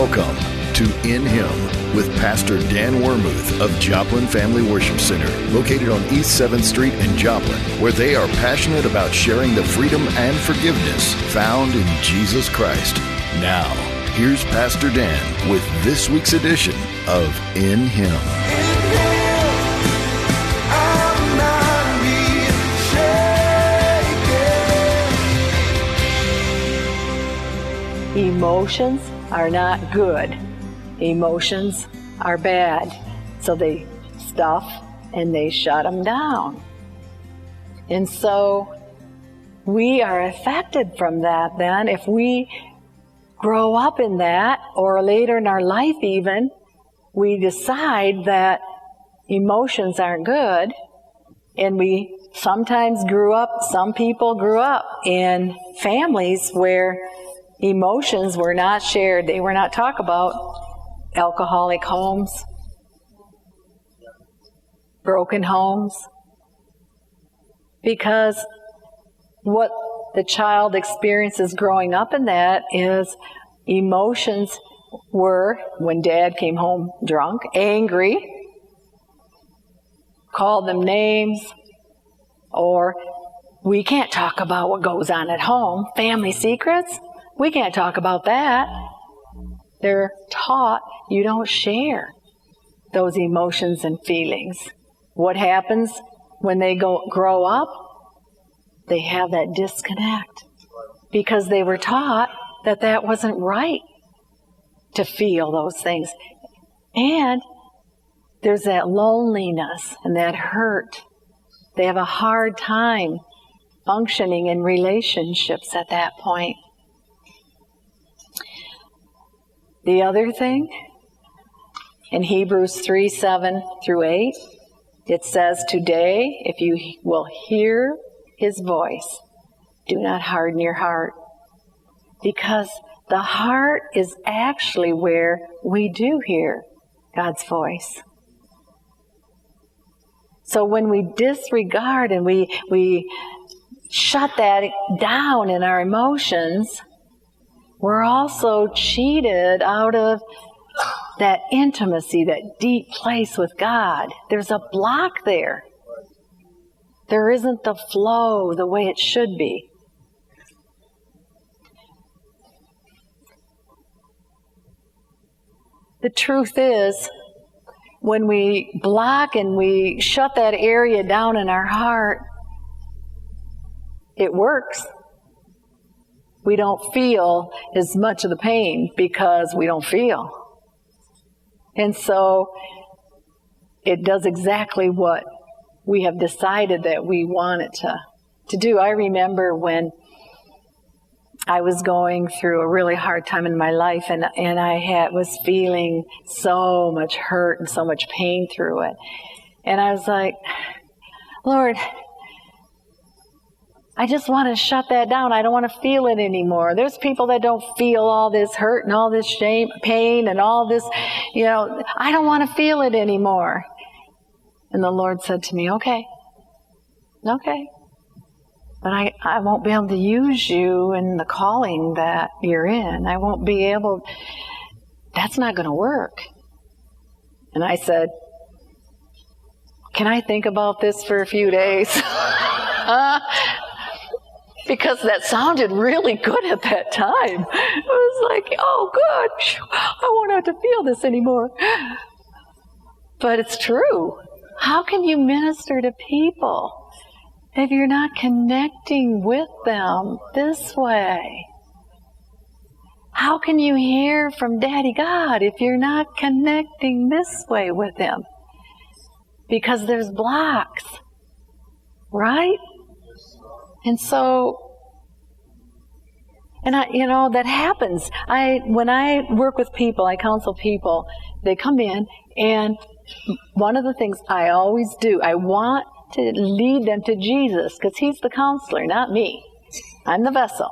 Welcome to In Him with Pastor Dan Wermuth of Joplin Family Worship Center, located on East 7th Street in Joplin, where they are passionate about sharing the freedom and forgiveness found in Jesus Christ. Now, here's Pastor Dan with this week's edition of In Him. Emotions are not good. Emotions are bad. So they stuff and they shut them down. And so we are affected from that then. If we grow up in that, or later in our life even, we decide that emotions aren't good, and we sometimes some people grew up in families where emotions were not shared. They were not talked about. Alcoholic homes, broken homes. Because what the child experiences growing up in that is emotions were, when dad came home drunk, angry, called them names, or we can't talk about what goes on at home, family secrets. We can't talk about that. They're taught you don't share those emotions and feelings. What happens when they grow up? They have that disconnect because they were taught that that wasn't right to feel those things. And there's that loneliness and that hurt. They have a hard time functioning in relationships at that point. The other thing, in Hebrews 3:7-8, it says, "Today, if you will hear His voice, do not harden your heart." Because the heart is actually where we do hear God's voice. So when we disregard and we shut that down in our emotions, we're also cheated out of that intimacy, that deep place with God. There's a block there. There isn't the flow the way it should be. The truth is, when we block and we shut that area down in our heart, it works. We don't feel as much of the pain because we don't feel. And so it does exactly what we have decided that we want it to do. I remember when I was going through a really hard time in my life, and I was feeling so much hurt and so much pain through it. And I was like, Lord, I just want to shut that down. I don't want to feel it anymore. There's people that don't feel all this hurt and all this shame, pain, and all this, I don't want to feel it anymore. And the Lord said to me, okay. But I won't be able to use you in the calling that you're in. I won't be able, that's not going to work. And I said, can I think about this for a few days? Because that sounded really good at that time. I was like, oh, good. I won't have to feel this anymore. But it's true. How can you minister to people if you're not connecting with them this way? How can you hear from Daddy God if you're not connecting this way with Him? Because there's blocks, right? And so, that happens. When I work with people, I counsel people, they come in, and one of the things I always do, I want to lead them to Jesus, because He's the counselor, not me. I'm the vessel.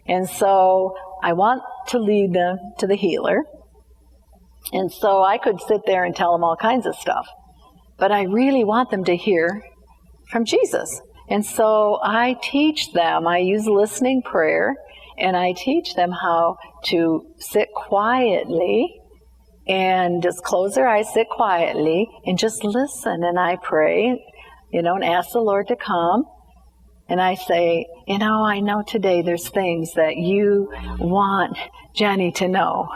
And so I want to lead them to the healer. And so I could sit there and tell them all kinds of stuff. But I really want them to hear from Jesus. And so I teach them, I use listening prayer, and I teach them how to sit quietly and just close their eyes, sit quietly, and just listen. And I pray, and ask the Lord to come. And I say, I know today there's things that you want Jenny to know.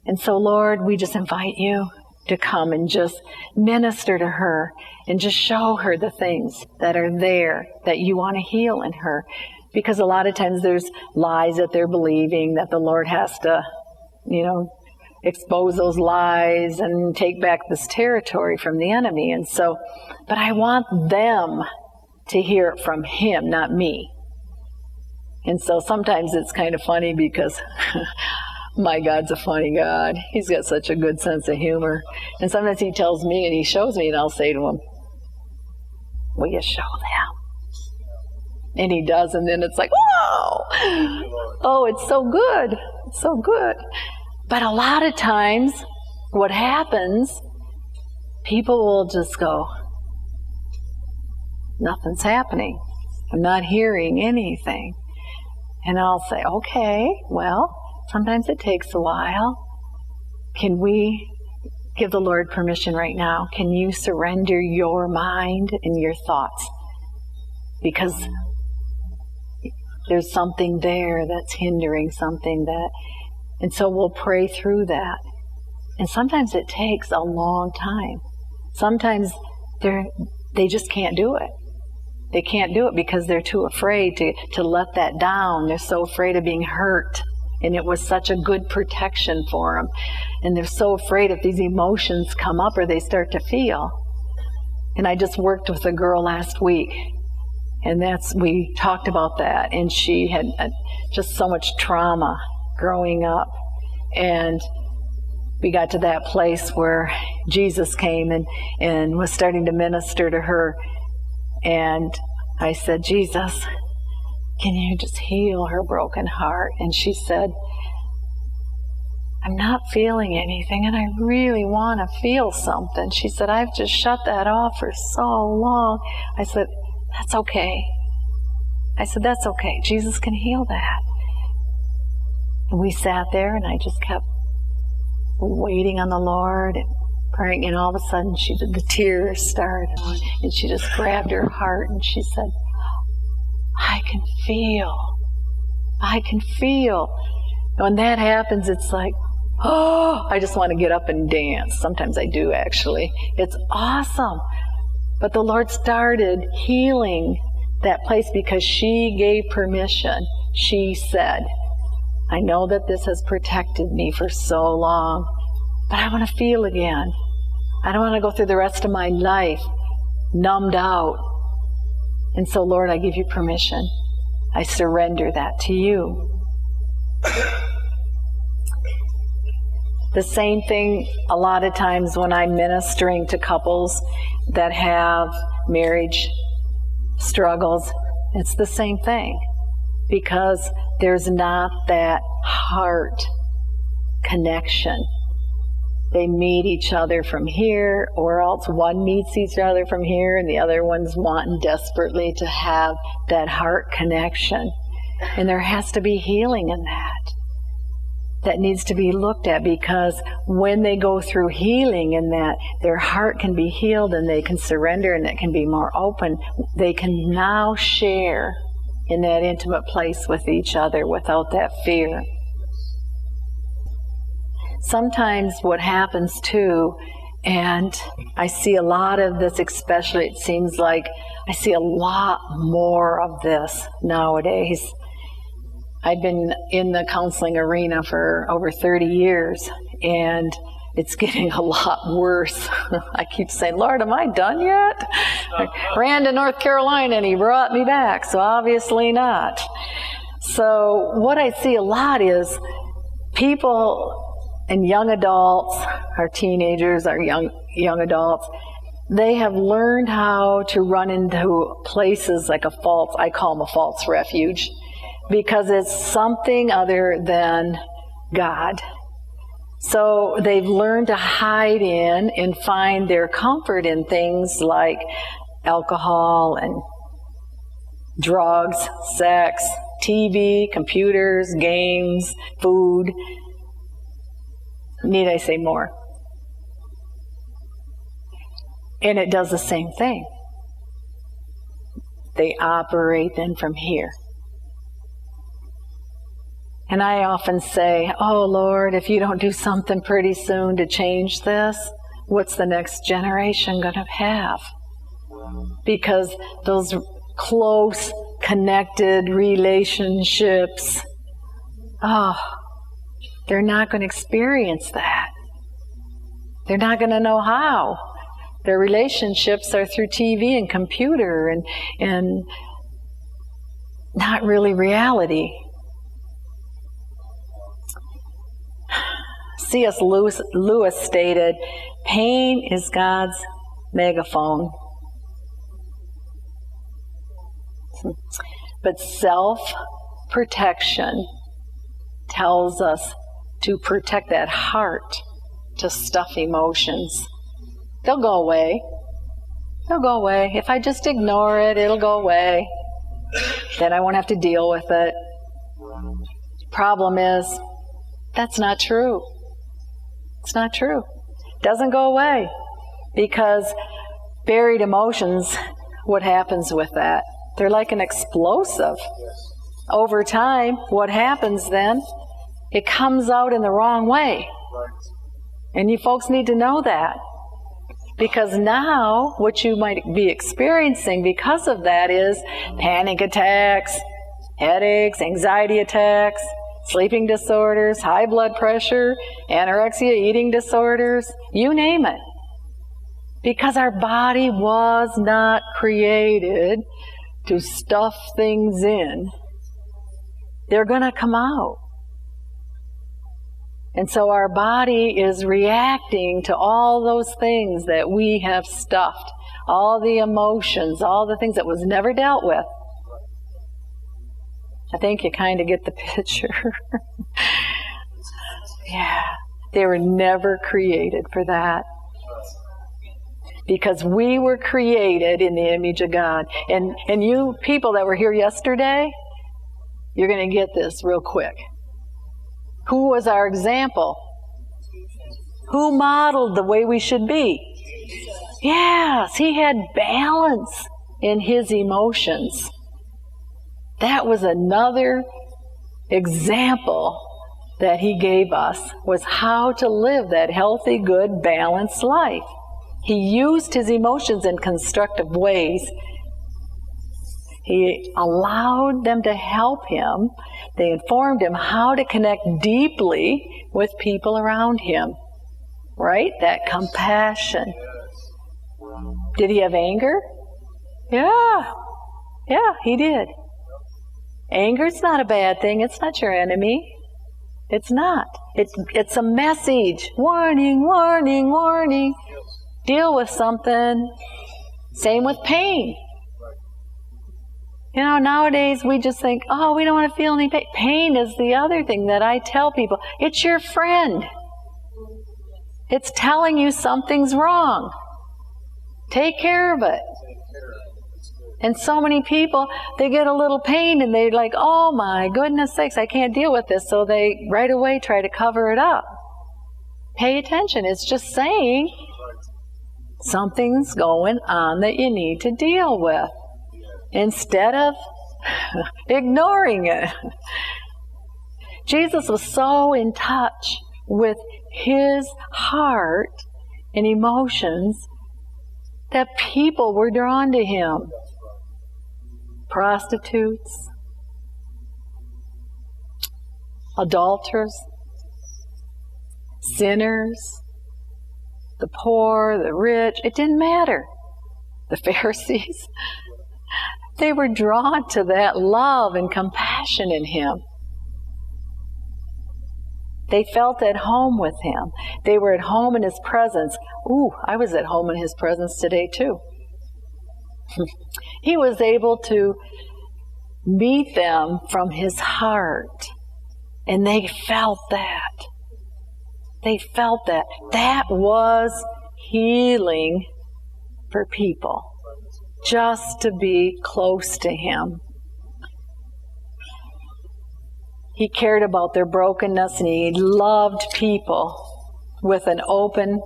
And so, Lord, we just invite you to come and just minister to her and just show her the things that are there that you want to heal in her. Because a lot of times there's lies that they're believing that the Lord has to, expose those lies and take back this territory from the enemy. And so, but I want them to hear it from him, not me. And so sometimes it's kind of funny because my God's a funny God. He's got such a good sense of humor. And sometimes he tells me and he shows me and I'll say to him, will you show them? And he does, and then it's like, whoa! Oh, it's so good. It's so good. But a lot of times, what happens, people will just go, nothing's happening. I'm not hearing anything. And I'll say, okay, well, sometimes it takes a while. Can we give the Lord permission right now? Can you surrender your mind and your thoughts? Because there's something there that's hindering something that, and so we'll pray through that. And sometimes it takes a long time. Sometimes they just can't do it. They can't do it because they're too afraid to let that down. They're so afraid of being hurt. And it was such a good protection for them. And they're so afraid if these emotions come up or they start to feel. And I just worked with a girl last week. And we talked about that. And she had just so much trauma growing up. And we got to that place where Jesus came and was starting to minister to her. And I said, Jesus, can you just heal her broken heart? And she said, I'm not feeling anything, and I really want to feel something. She said, I've just shut that off for so long. I said, that's okay. I said, that's okay. Jesus can heal that. And we sat there, and I just kept waiting on the Lord and praying, and all of a sudden the tears started, and she just grabbed her heart and she said, I can feel. When that happens, it's like, oh, I just want to get up and dance. Sometimes I do, actually. It's awesome. But the Lord started healing that place because she gave permission. She said, I know that this has protected me for so long, but I want to feel again. I don't want to go through the rest of my life numbed out. And so, Lord, I give you permission. I surrender that to you. The same thing a lot of times when I'm ministering to couples that have marriage struggles, it's the same thing. Because there's not that heart connection. They meet each other from here, or else one meets each other from here and the other one's wanting desperately to have that heart connection. And there has to be healing in that. That needs to be looked at, because when they go through healing in that, their heart can be healed and they can surrender and it can be more open. They can now share in that intimate place with each other without that fear. Sometimes what happens too, and I see a lot of this, especially it seems like I see a lot more of this nowadays. I've been in the counseling arena for over 30 years, and it's getting a lot worse. I keep saying, Lord, am I done yet? I ran to North Carolina and he brought me back, so obviously not. So what I see a lot is people and young adults, our teenagers, our young adults, they have learned how to run into places like I call them a false refuge, because it's something other than God. So they've learned to hide in and find their comfort in things like alcohol and drugs, sex, TV, computers, games, food. Need I say more? And it does the same thing. They operate then from here. And I often say, oh Lord, if you don't do something pretty soon to change this, what's the next generation going to have? Because those close, connected relationships, they're not going to experience that. They're not going to know how. Their relationships are through TV and computer and not really reality. C.S. Lewis stated, pain is God's megaphone. But self-protection tells us to protect that heart, to stuff emotions. They'll go away. They'll go away. If I just ignore it, it'll go away. Then I won't have to deal with it. Problem is, that's not true. It's not true. It doesn't go away. Because buried emotions, what happens with that? They're like an explosive. Over time, what happens then? It comes out in the wrong way. And you folks need to know that. Because now, what you might be experiencing because of that is panic attacks, headaches, anxiety attacks, sleeping disorders, high blood pressure, anorexia, eating disorders, you name it. Because our body was not created to stuff things in. They're going to come out. And so our body is reacting to all those things that we have stuffed, all the emotions, all the things that was never dealt with. I think you kind of get the picture. Yeah, they were never created for that. Because we were created in the image of God. And you people that were here yesterday, you're going to get this real quick. Who was our example? Who modeled the way we should be? Yes, he had balance in his emotions. That was another example that he gave us, was how to live that healthy, good, balanced life. He used his emotions in constructive ways. He allowed them to help him. They informed him how to connect deeply with people around him. Right? That compassion. Did he have anger? Yeah. Yeah, he did. Anger's not a bad thing. It's not your enemy. It's not. It's a message. Warning, warning, warning. Deal with something. Same with pain. You know, nowadays we just think, oh, we don't want to feel any pain. Pain is the other thing that I tell people. It's your friend. It's telling you something's wrong. Take care of it. And so many people, they get a little pain and they're like, oh my goodness sakes, I can't deal with this. So they right away try to cover it up. Pay attention. It's just saying something's going on that you need to deal with, instead of ignoring it. Jesus was so in touch with his heart and emotions that people were drawn to him. Prostitutes, adulterers, sinners, the poor, the rich, it didn't matter. The Pharisees, they were drawn to that love and compassion in him. They felt at home with him. They were at home in his presence. Ooh, I was at home in his presence today too. He was able to meet them from his heart. And they felt that. They felt that. That was healing for people. Just to be close to him. He cared about their brokenness, and he loved people with an open,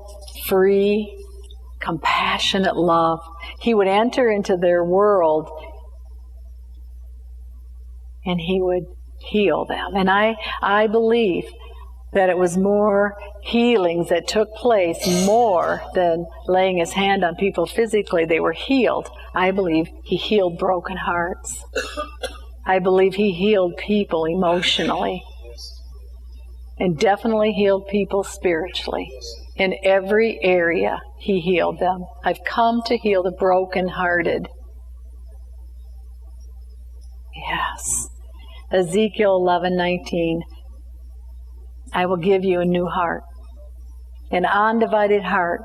free, compassionate love. He would enter into their world and he would heal them. And I believe that it was more healings that took place more than laying his hand on people physically. They were healed. I believe he healed broken hearts. I believe he healed people emotionally. And definitely healed people spiritually. In every area, he healed them. I've come to heal the brokenhearted. Yes. Ezekiel 11:19. I will give you a new heart, an undivided heart,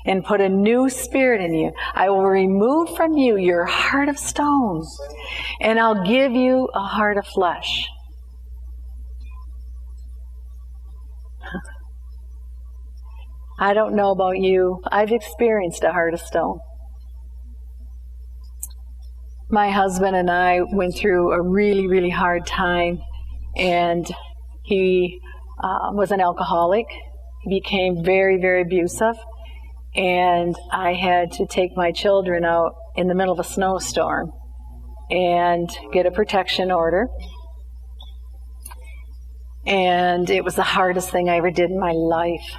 and put a new spirit in you. I will remove from you your heart of stone, and I'll give you a heart of flesh. I don't know about you. I've experienced a heart of stone. My husband and I went through a really, really hard time, and he was an alcoholic. He became very, very abusive, and I had to take my children out in the middle of a snowstorm and get a protection order. And it was the hardest thing I ever did in my life.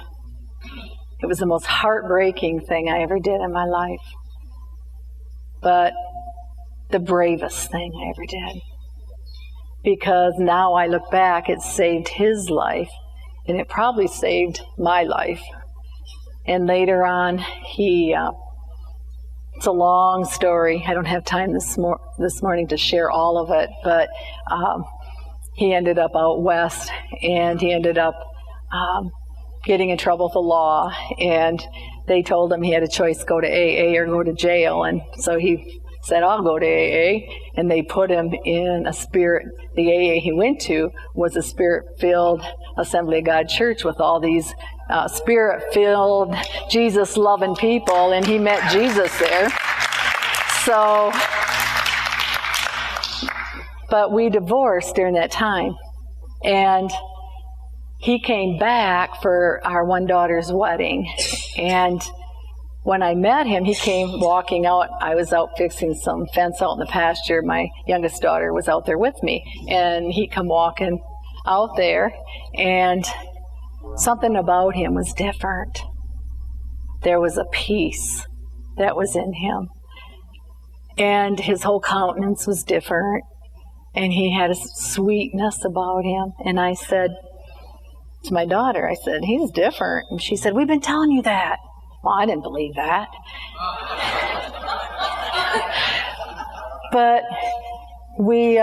It was the most heartbreaking thing I ever did in my life. But the bravest thing I ever did. Because now I look back, it saved his life, and it probably saved my life. And later on, it's a long story. I don't have time this morning to share all of it, but he ended up out west, and he ended up getting in trouble with the law, and they told him he had a choice, go to AA or go to jail, and so he said, I'll go to AA, and they put him in a spirit. The AA he went to was a spirit-filled Assembly of God church with all these spirit-filled, Jesus-loving people, and he met Jesus there. So, but we divorced during that time, and he came back for our one daughter's wedding, and when I met him, he came walking out. I was out fixing some fence out in the pasture. My youngest daughter was out there with me, and he come walking out there, and something about him was different. There was a peace that was in him, and his whole countenance was different, and he had a sweetness about him. And I said to my daughter, I said, he's different. And she said, we've been telling you that. Well, I didn't believe that. But we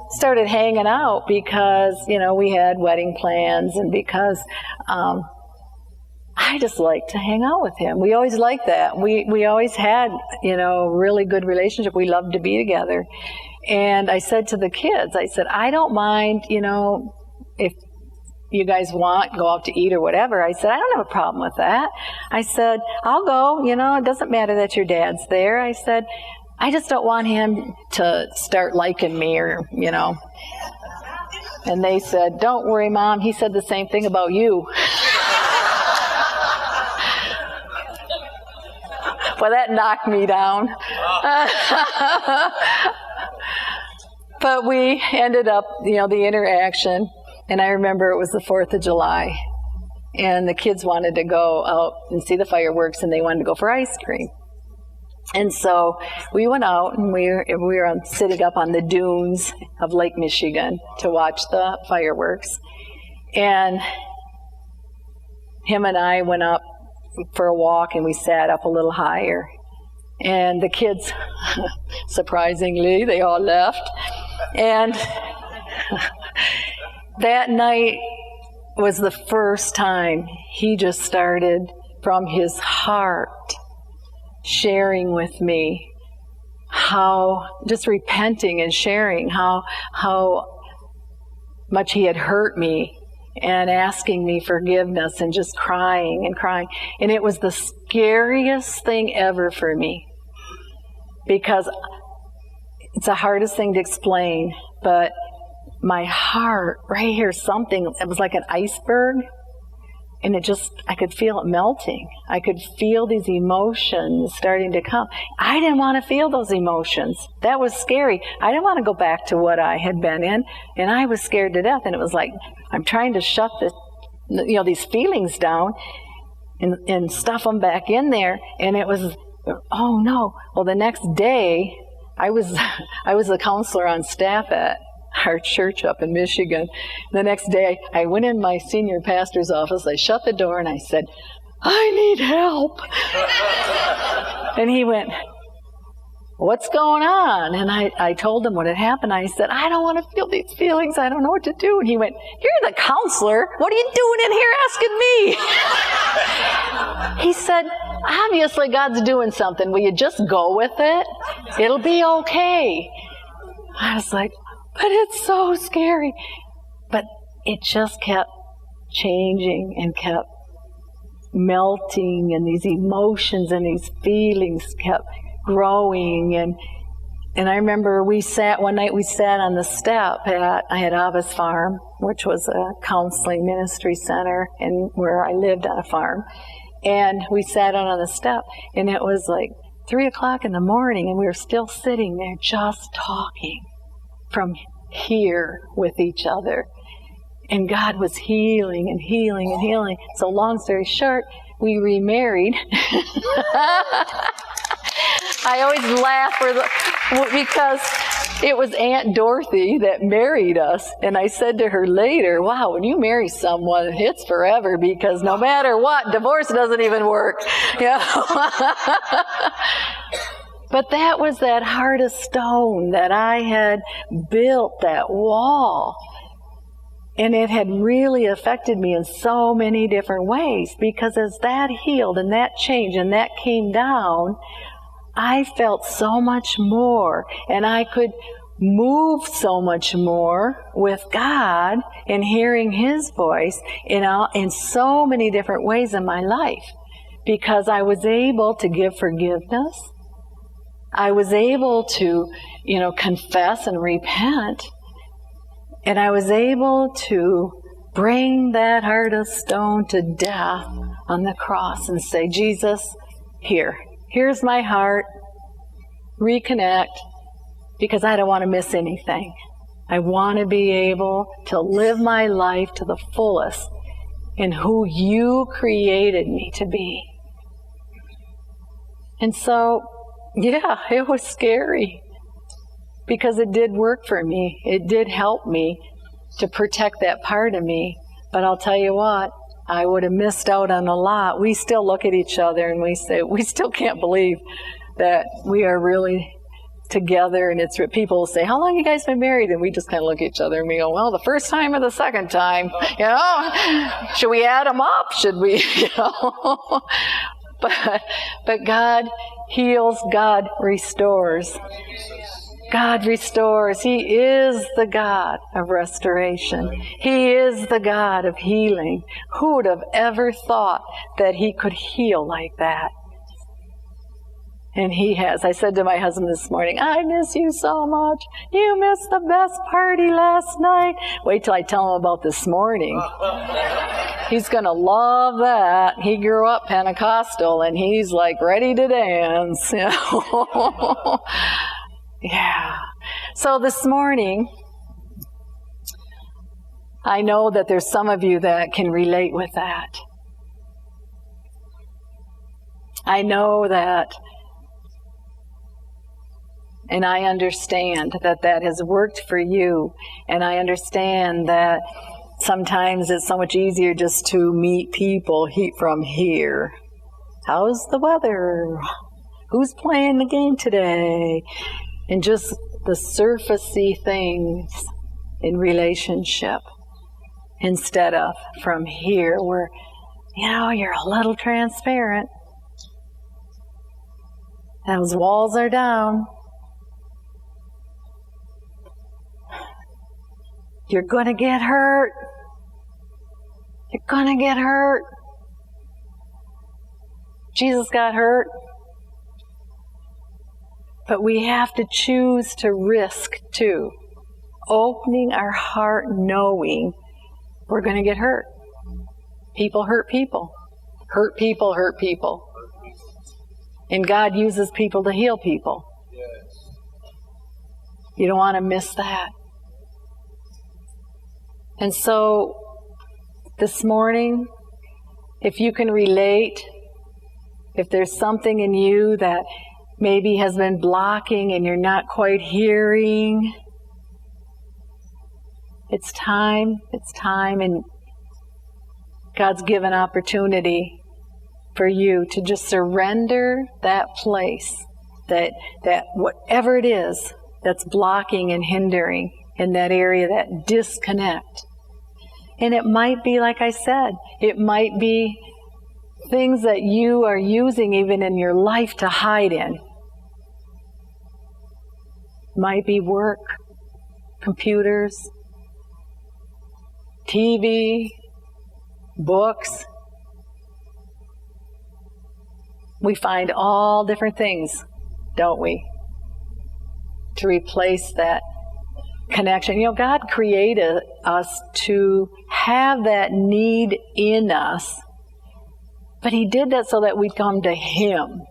started hanging out because, we had wedding plans, and because I just liked to hang out with him. We always liked that. We always had, really good relationship. We loved to be together. And I said to the kids, I said, I don't mind, if you guys want, go out to eat or whatever. I said, I don't have a problem with that. I said, I'll go, it doesn't matter that your dad's there. I said, I just don't want him to start liking me or, And they said, don't worry, Mom, he said the same thing about you. Well, that knocked me down. But we ended up, the interaction. And I remember it was the 4th of July, and the kids wanted to go out and see the fireworks, and they wanted to go for ice cream. And so we went out, and we were sitting up on the dunes of Lake Michigan to watch the fireworks. And him and I went up for a walk, and we sat up a little higher. And the kids, surprisingly, they all left. And that night was the first time he just started from his heart sharing with me just repenting and sharing how much he had hurt me, and asking me forgiveness, and just crying and crying. And it was the scariest thing ever for me, because it's the hardest thing to explain, but my heart, right here, something, it was like an iceberg. And I could feel it melting. I could feel these emotions starting to come. I didn't want to feel those emotions. That was scary. I didn't want to go back to what I had been in. And I was scared to death. And it was like, I'm trying to shut these feelings down and stuff them back in there. And it was, oh no. Well, the next day, I was a counselor on staff at our church up in Michigan. The next day, I went in my senior pastor's office, I shut the door, and I said, I need help. And he went, what's going on? And I told him what had happened. I said, I don't want to feel these feelings. I don't know what to do. And he went, you're the counselor. What are you doing in here asking me? He said, obviously God's doing something. Will you just go with it? It'll be okay. I was like, but it's so scary. But it just kept changing and kept melting, and these emotions and these feelings kept growing. And I remember one night we sat on the step at Abba's farm, which was a counseling ministry center and where I lived on a farm. And we sat out on the step, and it was like 3 o'clock in the morning, and we were still sitting there just talking from here with each other. And God was healing and healing and healing. So long story short, we remarried. I always laugh because it was Aunt Dorothy that married us. And I said to her later, wow, when you marry someone, it's forever, because no matter what, divorce doesn't even work. But that was that heart of stone that I had built, that wall. And it had really affected me in so many different ways, because as that healed and that changed and that came down, I felt so much more, and I could move so much more with God and hearing His voice in so many different ways in my life, because I was able to give forgiveness. I was able to, confess and repent. And I was able to bring that heart of stone to death on the cross and say, Jesus, here's my heart. Reconnect, because I don't want to miss anything. I want to be able to live my life to the fullest in who you created me to be. And so, yeah, it was scary, because it did work for me. It did help me to protect that part of me. But I'll tell you what, I would have missed out on a lot. We still look at each other and we say, we still can't believe that we are really together. And people will say, how long have you guys been married? And we just kind of look at each other and we go, well, the first time or the second time, should we add them up? Should we, But God heals, God restores. God restores. He is the God of restoration. He is the God of healing. Who would have ever thought that He could heal like that? And He has. I said to my husband this morning, I miss you so much. You missed the best party last night. Wait till I tell him about this morning. He's going to love that. He grew up Pentecostal, and he's like ready to dance. Yeah. So this morning, I know that there's some of you that can relate with that. I know that, and I understand that has worked for you, and I understand that sometimes it's so much easier just to meet people from here. How's the weather? Who's playing the game today? And just the surfacey things in relationship, instead of from here where, you're a little transparent. Those walls are down. You're going to get hurt. You're going to get hurt. Jesus got hurt. But we have to choose to risk too. opening our heart knowing we're going to get hurt. People hurt people. Hurt people hurt people. And God uses people to heal people. You don't want to miss that. And so, this morning, if you can relate, if there's something in you that maybe has been blocking and you're not quite hearing, it's time, and God's given opportunity for you to just surrender that place, that whatever it is that's blocking and hindering in that area, that disconnect. And it might be, like I said, it might be things that you are using even in your life to hide in. Might be work, computers, TV, books. We find all different things, don't we, to replace that connection. You know, God created us to have that need in us, but He did that so that we'd come to Him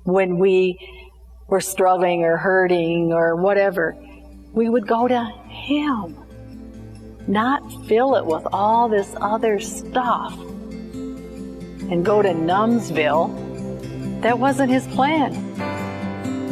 when we were struggling or hurting or whatever. We would go to Him, not fill it with all this other stuff and go to Numsville. That wasn't His plan.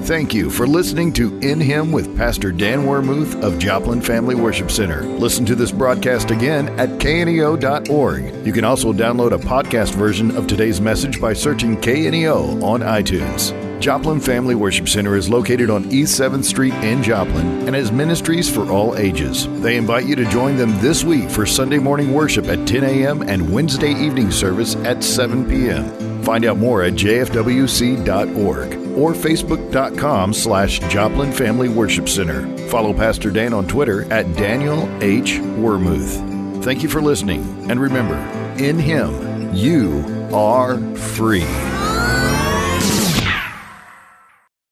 Thank you for listening to In Him with Pastor Dan Wermuth of Joplin Family Worship Center. Listen to this broadcast again at kneo.org. You can also download a podcast version of today's message by searching KNEO on iTunes. Joplin Family Worship Center is located on East 7th Street in Joplin and has ministries for all ages. They invite you to join them this week for Sunday morning worship at 10 a.m. and Wednesday evening service at 7 p.m. Find out more at jfwc.org or facebook.com/Joplin Family Worship Center. Follow Pastor Dan on Twitter at Daniel H. Wermuth. Thank you for listening, and remember, in Him, you are free.